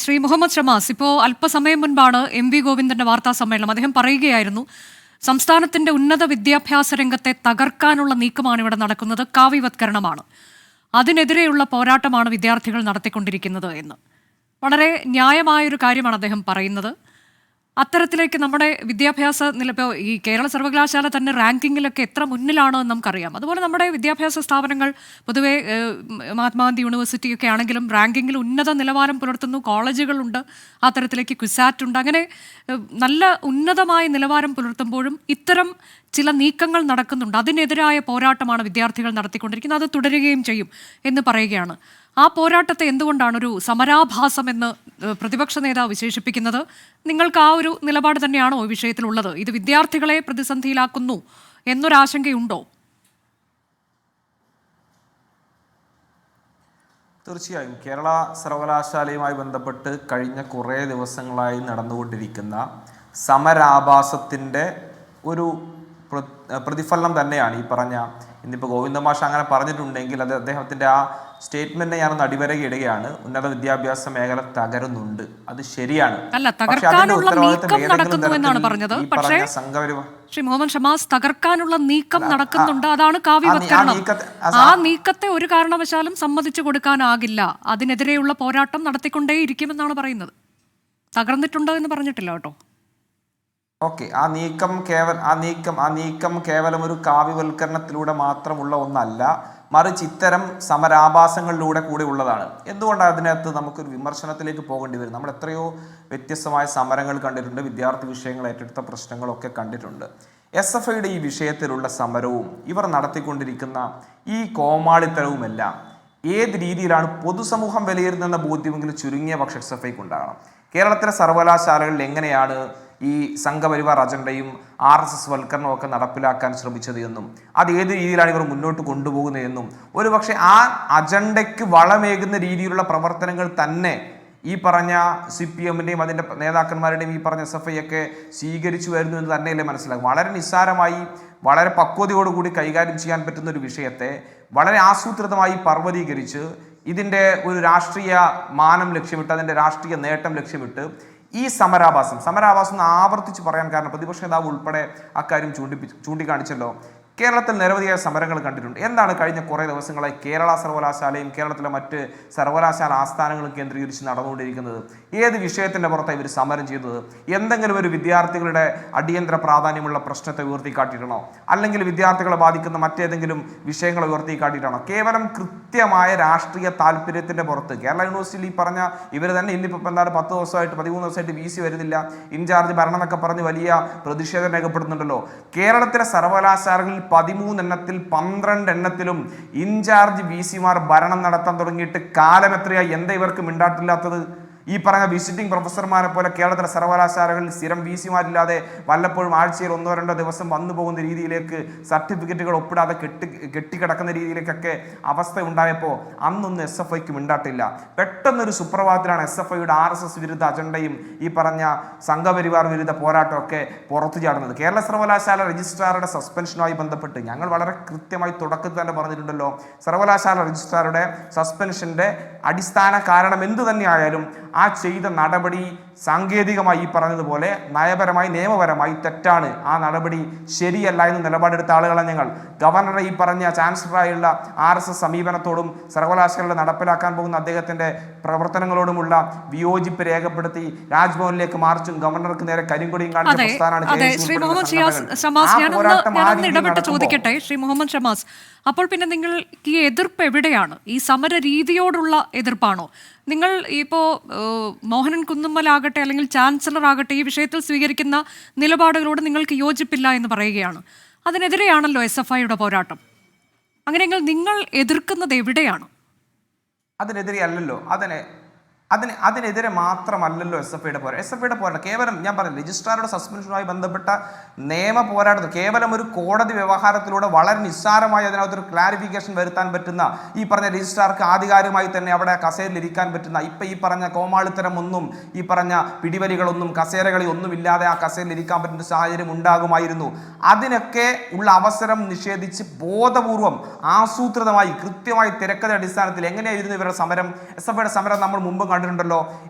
ശ്രീ മുഹമ്മദ് ഷമാസ്, ഇപ്പോൾ അല്പസമയം മുൻപാണ് എം.വി. ഗോവിന്ദന്റെ വാർത്താ സമ്മേളനം. അദ്ദേഹം പറയുകയായിരുന്നു, സംസ്ഥാനത്തിന്റെ ഉന്നത വിദ്യാഭ്യാസ രംഗത്തെ തകർക്കാനുള്ള നീക്കമാണ് ഇവിടെ നടക്കുന്നത്, കാവ്യവത്കരണമാണ്, അതിനെതിരെയുള്ള പോരാട്ടമാണ് വിദ്യാർത്ഥികൾ നടത്തിക്കൊണ്ടിരിക്കുന്നത് എന്ന്. വളരെ ന്യായമായൊരു കാര്യമാണ് അദ്ദേഹം പറയുന്നത്. അത്തരത്തിലേക്ക് നമ്മുടെ വിദ്യാഭ്യാസ ഇപ്പോൾ ഈ കേരള സർവകലാശാല തന്നെ റാങ്കിങ്ങിലൊക്കെ എത്ര മുന്നിലാണ് എന്ന് നമുക്കറിയാം. അതുപോലെ നമ്മുടെ വിദ്യാഭ്യാസ സ്ഥാപനങ്ങൾ പൊതുവെ മഹാത്മാഗാന്ധി യൂണിവേഴ്സിറ്റിയൊക്കെ ആണെങ്കിലും റാങ്കിങ്ങിൽ ഉന്നത നിലവാരം പുലർത്തുന്നു. കോളേജുകളുണ്ട്, അത്തരത്തിലേക്ക് ക്വിസാറ്റ് ഉണ്ട്. അങ്ങനെ നല്ല ഉന്നതമായ നിലവാരം പുലർത്തുമ്പോഴും ഇത്തരം ചില നീക്കങ്ങൾ നടക്കുന്നുണ്ട്. അതിനെതിരായ പോരാട്ടമാണ് വിദ്യാർത്ഥികൾ നടത്തിക്കൊണ്ടിരിക്കുന്നത്, അത് തുടരുകയും ചെയ്യും എന്ന് പറയുകയാണ്. ആ പോരാട്ടത്തെ എന്തുകൊണ്ടാണ് ഒരു സമരാഭാസം എന്ന് പ്രതിപക്ഷ നേതാവ് വിശേഷിപ്പിക്കുന്നത്? നിങ്ങൾക്ക് ആ ഒരു നിലപാട് തന്നെയാണോ ഈ വിഷയത്തിലുള്ളത്? ഇത് വിദ്യാർത്ഥികളെ പ്രതിസന്ധിയിലാക്കുന്നു എന്നൊരാശങ്കയുണ്ടോ? തീർച്ചയായും കേരള സർവകലാശാലയുമായി ബന്ധപ്പെട്ട് കഴിഞ്ഞ കുറേ ദിവസങ്ങളായി നടന്നുകൊണ്ടിരിക്കുന്ന സമരാഭാസത്തിൻ്റെ ഒരു പ്രതിഫലനം തന്നെയാണ് ഈ പറഞ്ഞ, ഇന്നിപ്പോൾ ഗോവിന്ദ മാഷ് അങ്ങനെ പറഞ്ഞിട്ടുണ്ടെങ്കിൽ അത് അദ്ദേഹത്തിൻ്റെ ആ സ്റ്റേറ്റ്മെന്റിനെ ഞാനൊന്ന് അടിവരയിടുകയാണ്. ഉന്നത വിദ്യാഭ്യാസ മേഖല തകരുന്നുണ്ട്, അത് ശരിയാണ്. ശ്രീ മുഹമ്മദ് ഷമാസ്, തകർക്കാനുള്ള നീക്കം നടക്കുന്നുണ്ട്, അതാണ് കാവ്യവത്കരണം. ആ നീക്കത്തെ ഒരു കാരണവശാലും സമ്മതിച്ചു കൊടുക്കാനാകില്ല. അതിനെതിരെയുള്ള പോരാട്ടം നടത്തിക്കൊണ്ടേയിരിക്കുമെന്നാണ് പറയുന്നത്. തകർന്നിട്ടുണ്ടോ എന്ന് പറഞ്ഞിട്ടില്ല കേട്ടോ. ഓക്കെ, ആ നീക്കം കേവലം ഒരു കാവ്യവൽക്കരണത്തിലൂടെ മാത്രമുള്ള ഒന്നല്ല, മറിച്ച് ഇത്തരം സമരാഭാസങ്ങളിലൂടെ കൂടെ ഉള്ളതാണ്. എന്തുകൊണ്ടാണ് അതിനകത്ത് നമുക്കൊരു വിമർശനത്തിലേക്ക് പോകേണ്ടി വരും? നമ്മൾ എത്രയോ വ്യത്യസ്തമായ സമരങ്ങൾ കണ്ടിട്ടുണ്ട്, വിദ്യാർത്ഥി വിഷയങ്ങൾ ഏറ്റെടുത്ത പ്രശ്നങ്ങളൊക്കെ കണ്ടിട്ടുണ്ട്. SFIയുടെ ഈ വിഷയത്തിലുള്ള സമരവും ഇവർ നടത്തിക്കൊണ്ടിരിക്കുന്ന ഈ കോമാളിത്തരവുമെല്ലാം ഏത് രീതിയിലാണ് പൊതുസമൂഹം വിലയിരുത്തുന്ന ബോധ്യമെങ്കിലും ചുരുങ്ങിയ പക്ഷേ SFIക്ക് ഉണ്ടാകണം. കേരളത്തിലെ സർവകലാശാലകളിൽ എങ്ങനെയാണ് ഈ സംഘപരിവാർ അജണ്ടയും RSS വൽക്കരണവും ഒക്കെ നടപ്പിലാക്കാൻ ശ്രമിച്ചത് എന്നും അത് ഏത് രീതിയിലാണ് ഇവർ മുന്നോട്ട് കൊണ്ടുപോകുന്നതെന്നും ഒരുപക്ഷെ ആ അജണ്ടയ്ക്ക് വളമേകുന്ന രീതിയിലുള്ള പ്രവർത്തനങ്ങൾ തന്നെ ഈ പറഞ്ഞ CPMന്റെയും അതിൻ്റെ നേതാക്കന്മാരുടെയും ഈ പറഞ്ഞ SFI ഒക്കെ സ്വീകരിച്ചു വരുന്നു എന്ന് തന്നെയല്ലേ മനസ്സിലാക്കും. വളരെ നിസ്സാരമായി വളരെ പക്വതയോടുകൂടി കൈകാര്യം ചെയ്യാൻ പറ്റുന്ന ഒരു വിഷയത്തെ വളരെ ആസൂത്രിതമായി പർവ്വതീകരിച്ച് ഇതിൻ്റെ ഒരു രാഷ്ട്രീയ മാനം ലക്ഷ്യമിട്ട്, അതിൻ്റെ രാഷ്ട്രീയ നേട്ടം ലക്ഷ്യമിട്ട് ഈ സമരാഭാസം ആവർത്തിച്ച് പറയാൻ കാരണം പ്രതിപക്ഷ നേതാവ് ഉൾപ്പെടെ അക്കാര്യം ചൂണ്ടിക്കാണിച്ചല്ലോ. കേരളത്തിൽ നിരവധിയായ സമരങ്ങൾ കണ്ടിട്ടുണ്ട്. എന്താണ് കഴിഞ്ഞ കുറേ ദിവസങ്ങളായി കേരള സർവകലാശാലയും കേരളത്തിലെ മറ്റ് സർവകലാശാല ആസ്ഥാനങ്ങളും കേന്ദ്രീകരിച്ച് നടന്നുകൊണ്ടിരിക്കുന്നത്? ഏത് വിഷയത്തിൻ്റെ പുറത്താണ് ഇവർ സമരം ചെയ്തത്? എന്തെങ്കിലും ഒരു വിദ്യാർത്ഥികളുടെ അടിയന്തര പ്രാധാന്യമുള്ള പ്രശ്നത്തെ ഉയർത്തിക്കാട്ടിയിട്ടാണോ? അല്ലെങ്കിൽ വിദ്യാർത്ഥികളെ ബാധിക്കുന്ന മറ്റേതെങ്കിലും വിഷയങ്ങളെ ഉയർത്തിക്കാട്ടിയിട്ടാണോ? കേവലം കൃത്യമായ രാഷ്ട്രീയ താല്പര്യത്തിൻ്റെ പുറത്ത് കേരള യൂണിവേഴ്സിറ്റിയിൽ ഈ പറഞ്ഞ ഇവർ തന്നെ ഇന്നിപ്പോൾ എന്താണ് 10 ദിവസമായിട്ട് 13 ദിവസമായിട്ട് VC വരുന്നില്ല, ഇൻചാർജ് ഭരണം എന്നൊക്കെ പറഞ്ഞ് വലിയ പ്രതിഷേധം രേഖപ്പെടുന്നുണ്ടല്ലോ. കേരളത്തിലെ സർവകലാശാലകളിൽ 13 എണ്ണത്തിൽ 12 എണ്ണത്തിലും ഇൻചാർജ് VCമാർ ഭരണം നടത്താൻ തുടങ്ങിയിട്ട് കാലം എത്രയായി? എന്താ ഇവർക്ക് മിണ്ടാട്ടില്ലാത്തത്? ഈ പറഞ്ഞ വിസിറ്റിംഗ് പ്രൊഫസർമാരെ പോലെ കേരളത്തിലെ സർവകലാശാലകളിൽ സ്ഥിരം VCമാരില്ലാതെ വല്ലപ്പോഴും ആഴ്ചയിൽ 1-2 ദിവസം വന്നു പോകുന്ന രീതിയിലേക്ക് സർട്ടിഫിക്കറ്റുകൾ ഒപ്പിടാതെ കെട്ടിക്കിടക്കുന്ന രീതിയിലേക്കൊക്കെ അവസ്ഥ ഉണ്ടായപ്പോൾ അന്നൊന്നും SFIക്ക് മിണ്ടാട്ടില്ല. പെട്ടെന്നൊരു സുപ്രഭാതത്തിലാണ് SFIയുടെ RSS വിരുദ്ധ അജണ്ടയും ഈ പറഞ്ഞ സംഘപരിവാർ വിരുദ്ധ പോരാട്ടമൊക്കെ പുറത്തു ചാടുന്നത്. കേരള സർവകലാശാല രജിസ്ട്രാറുടെ സസ്പെൻഷനുമായി ബന്ധപ്പെട്ട് ഞങ്ങൾ വളരെ കൃത്യമായി തുടക്കത്തിൽ തന്നെ പറഞ്ഞിട്ടുണ്ടല്ലോ, സർവകലാശാല രജിസ്ട്രാറുടെ സസ്പെൻഷന്റെ അടിസ്ഥാന കാരണം എന്തു തന്നെയായാലും ആ ചെയ്ത നടപടി സാങ്കേതികമായി ഈ പറഞ്ഞതുപോലെ നയപരമായി നിയമപരമായി തെറ്റാണ്, ആ നടപടി ശരിയല്ല എന്ന് നിലപാടെടുത്ത ആളുകളാണ് ഞങ്ങൾ. ഗവർണറെ ഈ പറഞ്ഞ ചാൻസലറായുള്ള RSS സമീപനത്തോടും സർവകലാശാലയുടെ നടപ്പിലാക്കാൻ പോകുന്ന അദ്ദേഹത്തിന്റെ പ്രവർത്തനങ്ങളോടുമുള്ള വിയോജിപ്പ് രേഖപ്പെടുത്തി രാജ്ഭവനിലേക്ക് മാർച്ചും ഗവർണർക്ക് നേരെ കരിങ്കൊടിയും കാണിച്ച പ്രസ്ഥാനമാണ്. ശ്രീ മുഹമ്മദ് ഷമാസ്, അപ്പോൾ പിന്നെ നിങ്ങൾക്ക് ഈ എതിർപ്പ് എവിടെയാണ്? ഈ സമര രീതിയോടുള്ള എതിർപ്പാണോ? നിങ്ങൾ ഇപ്പോൾ മോഹനൻ കുന്നുമ്മലാകട്ടെ അല്ലെങ്കിൽ ചാൻസലർ ആകട്ടെ ഈ വിഷയത്തിൽ സ്വീകരിക്കുന്ന നിലപാടുകളോട് നിങ്ങൾക്ക് യോജിപ്പില്ല എന്ന് പറയുകയാണ്. അതിനെതിരെയാണല്ലോ SFIയുടെ പോരാട്ടം. അങ്ങനെയെങ്കിൽ നിങ്ങൾ എതിർക്കുന്നത് എവിടെയാണ്? അതിനെതിരെ അല്ലല്ലോ, അതിനെതിരെ മാത്രമല്ലല്ലോ SFIയുടെ പോരാട്ടം. കേവലം ഞാൻ പറഞ്ഞു, രജിസ്ട്രാറുടെ സസ്പെൻഷനുമായി ബന്ധപ്പെട്ട നിയമ പോരാട്ടത്തിൽ കേവലം ഒരു കോടതി വ്യവഹാരത്തിലൂടെ വളരെ നിസ്സാരമായി അതിനകത്തൊരു ക്ലാരിഫിക്കേഷൻ വരുത്താൻ പറ്റുന്ന, ഈ പറഞ്ഞ രജിസ്ട്രാർക്ക് ആധികാരികമായി തന്നെ അവിടെ കസേരയിൽ ഇരിക്കാൻ പറ്റുന്ന, ഇപ്പം ഈ പറഞ്ഞ കോമാളിത്തരം ഒന്നും ഈ പറഞ്ഞ പിടിവലികളൊന്നും കസേരകളിൽ ഒന്നും ഇല്ലാതെ ആ കസേരയിൽ ഇരിക്കാൻ പറ്റുന്ന സാഹചര്യം ഉണ്ടാകുമായിരുന്നു. അതിനൊക്കെ ഉള്ള അവസരം നിഷേധിച്ച് ബോധപൂർവം ആസൂത്രിതമായി കൃത്യമായി തിരക്കഥ അടിസ്ഥാനത്തിൽ എങ്ങനെയായിരുന്നു ഇവരുടെ സമരം? SFIയുടെ സമരം നമ്മൾ മുമ്പ് കണ്ടിട്ടുണ്ടല്ലോ.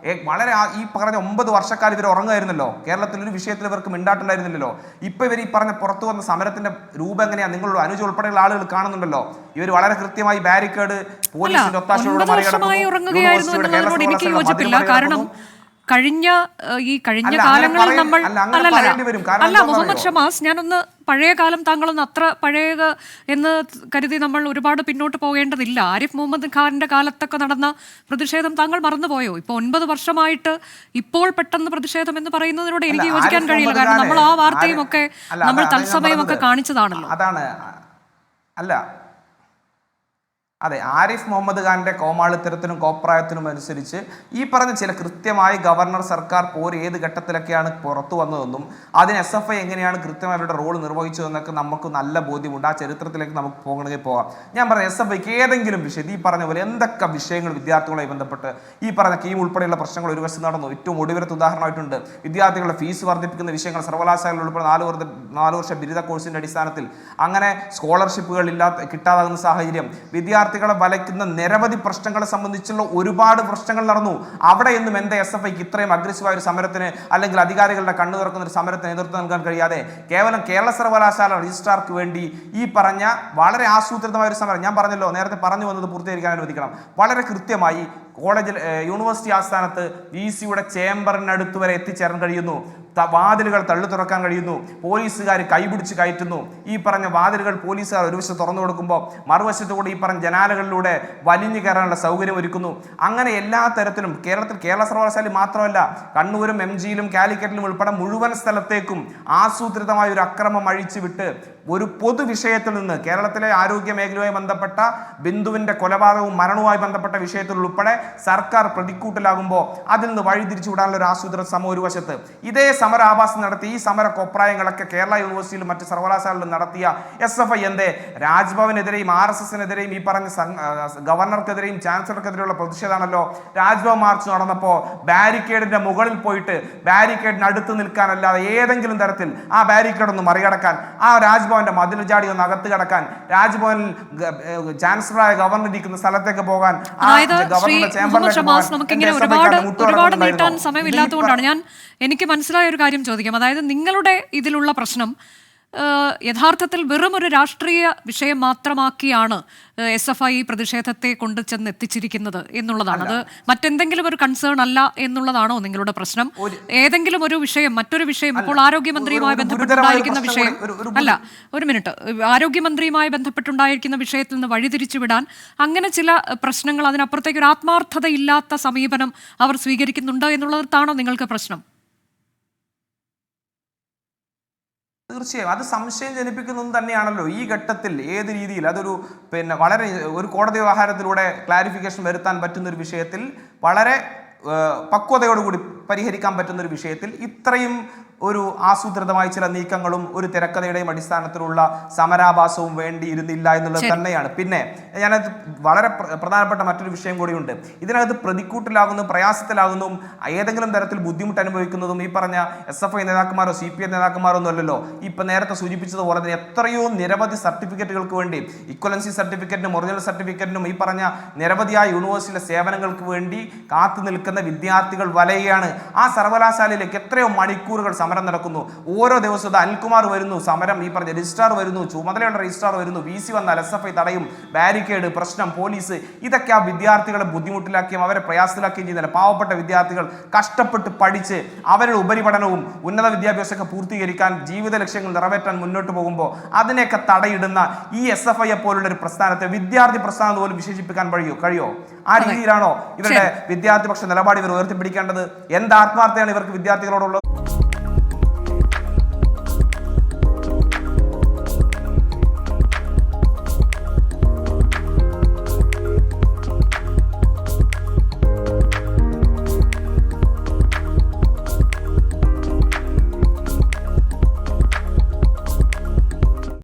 വളരെ ഈ പറഞ്ഞ 9 വർഷക്കാലം ഇവർ ഉറങ്ങുമായിരുന്നല്ലോ. കേരളത്തിൽ ഒരു വിഷയത്തിൽ ഇവർക്ക് മിണ്ടാട്ടുണ്ടായിരുന്നില്ലല്ലോ. ഇപ്പൊ ഇവർ ഈ പറഞ്ഞ പുറത്തു വന്ന സമരത്തിന്റെ രൂപം എങ്ങനെയാ നിങ്ങളുടെ അനുജ ഉൾപ്പെടെയുള്ള ആളുകൾ കാണുന്നുണ്ടല്ലോ. ഇവർ വളരെ കൃത്യമായി ബാരിക്കേഡ് പോലീസിന്റെ ഒത്താശയോടെ എനിക്ക് യോജിപ്പില്ല. കാരണം കഴിഞ്ഞ കാലങ്ങളിൽ നമ്മൾ അല്ല മുഹമ്മദ് ഷമാസ്, ഞാനൊന്ന് പഴയ കാലം താങ്കളൊന്ന് അത്ര പഴയ എന്ന് കരുതി നമ്മൾ ഒരുപാട് പിന്നോട്ട് പോകേണ്ടതില്ല. ആരിഫ് മുഹമ്മദ് ഖാന്റെ കാലത്തൊക്കെ നടന്ന പ്രതിഷേധം താങ്കൾ മറന്നുപോയോ? ഇപ്പൊ 9 വർഷമായിട്ട് ഇപ്പോൾ പെട്ടെന്ന് പ്രതിഷേധം എന്ന് പറയുന്നതിനോട് എനിക്ക് യോജിക്കാൻ കഴിയില്ല. കാരണം നമ്മൾ ആ വാർത്തയും ഒക്കെ നമ്മൾ തത്സമയം ഒക്കെ കാണിച്ചതാണല്ലോ. അതാണ് അല്ല അതെ, ആരിഫ് മുഹമ്മദ് ഖാന്റെ കോമാളിത്തരത്തിനും കോപ്രായത്തിനും അനുസരിച്ച് ഈ പറഞ്ഞ ചില കൃത്യമായി ഗവർണർ സർക്കാർ പോര് ഏത് ഘട്ടത്തിലൊക്കെയാണ് പുറത്തു വന്നതെന്നും അതിന് SFI എങ്ങനെയാണ് കൃത്യമായി അവരുടെ റോൾ നിർവഹിച്ചതെന്നൊക്കെ നമുക്ക് നല്ല ബോധ്യമുണ്ട്. ആ ചരിത്രത്തിലേക്ക് നമുക്ക് പോകണമെങ്കിൽ പോകാം. ഞാൻ പറഞ്ഞ SFIക്ക് ഏതെങ്കിലും വിഷയം ഈ പറഞ്ഞ പോലെ എന്തൊക്കെ വിഷയങ്ങൾ വിദ്യാർത്ഥികളുമായി ബന്ധപ്പെട്ട് ഈ പറഞ്ഞ കീം ഉൾപ്പെടെയുള്ള പ്രശ്നങ്ങൾ ഒരു വശം നടന്നു. ഏറ്റവും ഒടുവിലത്തെ ഉദാഹരണമായിട്ടുണ്ട് വിദ്യാർത്ഥികളുടെ ഫീസ് വർദ്ധിപ്പിക്കുന്ന വിഷയങ്ങൾ. സർവകലാശാലകൾ ഉൾപ്പെടെ 4 വർഷ ബിരുദ കോഴ്സിന്റെ അടിസ്ഥാനത്തിൽ അങ്ങനെ സ്കോളർഷിപ്പുകൾ കിട്ടാതാകുന്ന സാഹചര്യം, വിദ്യാർത്ഥികളെ വലയ്ക്കുന്ന നിരവധി പ്രശ്നങ്ങളെ സംബന്ധിച്ചുള്ള ഒരുപാട് പ്രശ്നങ്ങൾ നടന്നു. അവിടെയൊന്നും എന്താ SFIക്ക് ഇത്രയും അഗ്രസീവായ ഒരു സമരത്തിന് അല്ലെങ്കിൽ അധികാരികളുടെ കണ്ണു തുറക്കുന്ന ഒരു സമരത്തിന് നേതൃത്വം നൽകാൻ കഴിയാതെ കേവലം കേരള സർവകലാശാല രജിസ്ട്രാർക്ക് വേണ്ടി ഈ പറഞ്ഞ വളരെ ആസൂത്രിതമായ ഒരു സമരം, ഞാൻ പറഞ്ഞല്ലോ നേരത്തെ പറഞ്ഞു വന്നത് പൂർത്തീകരിക്കാൻ അനുവദിക്കണം. വളരെ കൃത്യമായി കോളേജിൽ യൂണിവേഴ്സിറ്റി ആസ്ഥാനത്ത് VC-യുടെ ചേംബറിനടുത്ത് വരെ എത്തിച്ചേരാൻ കഴിയുന്നു. വാതിലുകൾ തള്ളു തുറക്കാൻ കഴിയുന്നു. പോലീസുകാർ കൈപിടിച്ച് കയറ്റുന്നു. ഈ പറഞ്ഞ വാതിലുകൾ പോലീസുകാർ ഒരു വശത്ത് തുറന്നു കൊടുക്കുമ്പോൾ മറുവശത്തു കൂടി ഈ പറഞ്ഞ ജനാലകളിലൂടെ വലിഞ്ഞു കയറാനുള്ള സൗകര്യം ഒരുക്കുന്നു. അങ്ങനെ എല്ലാ തരത്തിലും കേരള സർവകലാശാല മാത്രമല്ല, കണ്ണൂരും MG-യിലും കാലിക്കറ്റിലും ഉൾപ്പെടെ മുഴുവൻ സ്ഥലത്തേക്കും ആസൂത്രിതമായ ഒരു അക്രമം അഴിച്ചുവിട്ട് ഒരു പൊതുവിഷയത്തിൽ നിന്ന് കേരളത്തിലെ ആരോഗ്യ മേഖലയുമായി ബന്ധപ്പെട്ട ബിന്ദുവിന്റെ കൊലപാതകവും മരണവുമായി ബന്ധപ്പെട്ട വിഷയത്തിൽ ഉൾപ്പെടെ സർക്കാർ പ്രതിക്കൂട്ടിലാകുമ്പോൾ അതിൽ നിന്ന് വഴിതിരിച്ചു വിടാനുള്ള ഒരു ആസൂത്രിത സമരം ഒരു വശത്ത്. ഇതേ സമരാഭാസം നടത്തി ഈ സമര കൊപ്രായങ്ങളൊക്കെ കേരള യൂണിവേഴ്സിറ്റിയിലും മറ്റ് സർവകലാശാലകളിലും നടത്തിയ SFI എന്തേ രാജ്ഭവനെതിരെയും RSSനെതിരെയും ഈ പറഞ്ഞ ഗവർണർക്കെതിരെയും ചാൻസലർക്കെതിരെയുള്ള പ്രതിഷേധമാണല്ലോ. രാജ്ഭവൻ മാർച്ച് നടന്നപ്പോൾ ബാരിക്കേഡിന്റെ മുകളിൽ പോയിട്ട് ബാരിക്കേഡിന് അടുത്ത് നിൽക്കാനല്ലാതെ ഏതെങ്കിലും തരത്തിൽ ആ ബാരിക്കേഡ് ഒന്ന് മറികടക്കാൻ, ആ രാജ്ഭവന്റെ മതിൽ ചാടി ഒന്ന് അകത്ത് കടക്കാൻ, രാജ്ഭവനിൽ ചാൻസലറായ ഗവർണർ ഇരിക്കുന്ന സ്ഥലത്തേക്ക് പോകാൻ, ഒരുപാട് നീട്ടാൻ സമയമില്ലാത്തതുകൊണ്ടാണ് എനിക്ക് മനസ്സിലായ ഒരു കാര്യം ചോദിക്കാം. അതായത് നിങ്ങളുടെ ഇതിലുള്ള പ്രശ്നം യഥാർത്ഥത്തിൽ വെറും ഒരു രാഷ്ട്രീയ വിഷയം മാത്രമാക്കിയാണ് SFI പ്രതിഷേധത്തെ കൊണ്ട് ചെന്ന് എത്തിച്ചിരിക്കുന്നത് എന്നുള്ളതാണ്. അത് മറ്റെന്തെങ്കിലും ഒരു കൺസേൺ അല്ല എന്നുള്ളതാണോ നിങ്ങളുടെ പ്രശ്നം? ഏതെങ്കിലും ഒരു വിഷയം, മറ്റൊരു വിഷയം, ഇപ്പോൾ ആരോഗ്യമന്ത്രിയുമായി ബന്ധപ്പെട്ടുണ്ടായിരിക്കുന്ന വിഷയം അല്ല, ഒരു മിനിറ്റ്, ആരോഗ്യമന്ത്രിയുമായി ബന്ധപ്പെട്ടുണ്ടായിരിക്കുന്ന വിഷയത്തിൽ നിന്ന് വഴിതിരിച്ചു വിടാൻ അങ്ങനെ ചില പ്രശ്നങ്ങൾ, അതിനപ്പുറത്തേക്ക് ഒരു ആത്മാർത്ഥതയില്ലാത്ത സമീപനം അവർ സ്വീകരിക്കുന്നുണ്ട് എന്നുള്ളതാണോ നിങ്ങൾക്ക് പ്രശ്നം? തീർച്ചയായും അത് സംശയം ജനിപ്പിക്കുന്നത് തന്നെയാണല്ലോ. ഈ ഘട്ടത്തിൽ ഏത് രീതിയിൽ അതൊരു വളരെ ഒരു കോടതി വ്യവഹാരത്തിലൂടെ ക്ലാരിഫിക്കേഷൻ വരുത്താൻ പറ്റുന്ന ഒരു വിഷയത്തിൽ, വളരെ പക്വതയോടുകൂടി പരിഹരിക്കാൻ പറ്റുന്ന ഒരു വിഷയത്തിൽ ഇത്രയും ഒരു ആസൂത്രിതമായ ചില നീക്കങ്ങളും ഒരു തിരക്കഥയുടെയും അടിസ്ഥാനത്തിലുള്ള സമരാഭാസവും വേണ്ടിയിരുന്നില്ല എന്നുള്ളത് തന്നെയാണ്. പിന്നെ ഞാനത് വളരെ പ്രധാനപ്പെട്ട മറ്റൊരു വിഷയം കൂടിയുണ്ട്. ഇതിനകത്ത് പ്രതിക്കൂട്ടിലാകുന്നതും പ്രയാസത്തിലാകുന്നതും ഏതെങ്കിലും തരത്തിൽ ബുദ്ധിമുട്ട് അനുഭവിക്കുന്നതും ഈ പറഞ്ഞ SFI നേതാക്കന്മാരോ CPM നേതാക്കന്മാരോ ഒന്നും അല്ലല്ലോ. ഇപ്പം നേരത്തെ സൂചിപ്പിച്ചതുപോലെ തന്നെ എത്രയോ നിരവധി സർട്ടിഫിക്കറ്റുകൾക്ക് വേണ്ടി, ഇക്വലൻസി സർട്ടിഫിക്കറ്റിനും ഒറിജിനൽ സർട്ടിഫിക്കറ്റിനും ഈ പറഞ്ഞ നിരവധിയായ യൂണിവേഴ്സിറ്റിയിലെ സേവനങ്ങൾക്ക് വേണ്ടി കാത്തു നിൽക്കുന്ന വിദ്യാർത്ഥികൾ വലയുകയാണ്. ആ സർവകലാശാലയിലേക്ക് എത്രയോ മണിക്കൂറുകൾ സമരം നടക്കുന്നു. ഓരോ ദിവസവും അനിൽകുമാർ വരുന്നു, സമരം ഈ പറഞ്ഞ രജിസ്ട്രാർ വരുന്നു, ചുമതലയുള്ള രജിസ്ട്രാർ വരുന്നു, VC വന്നാൽ SFI തടയും, ബാരിക്കേഡ്, പ്രശ്നം, പോലീസ്, ഇതൊക്കെ ആ വിദ്യാർത്ഥികളെ ബുദ്ധിമുട്ടിലാക്കിയും അവരെ പ്രയാസത്തിലാക്കുകയും ചെയ്യുന്നില്ല. പാവപ്പെട്ട വിദ്യാർത്ഥികൾ കഷ്ടപ്പെട്ട് പഠിച്ച് അവരുടെ ഉപരിപഠനവും ഉന്നത വിദ്യാഭ്യാസമൊക്കെ പൂർത്തീകരിക്കാൻ, ജീവിത ലക്ഷ്യങ്ങൾ നിറവേറ്റാൻ മുന്നോട്ട് പോകുമ്പോൾ അതിനെയൊക്കെ തടയിടുന്ന ഈ SFI പോലുള്ള ഒരു പ്രസ്ഥാനത്തെ വിദ്യാർത്ഥി പ്രസ്ഥാനം പോലും വിശേഷിപ്പിക്കാൻ കഴിയോ? ആ രീതിയിലാണോ ഇവരുടെ വിദ്യാർത്ഥി പക്ഷ നിലപാട് ഇവർ ഉയർത്തിപ്പിടിക്കേണ്ടത്? എന്ത് ആത്മാർത്ഥതയാണ് ഇവർക്ക് വിദ്യാർത്ഥികളോടുള്ളത്?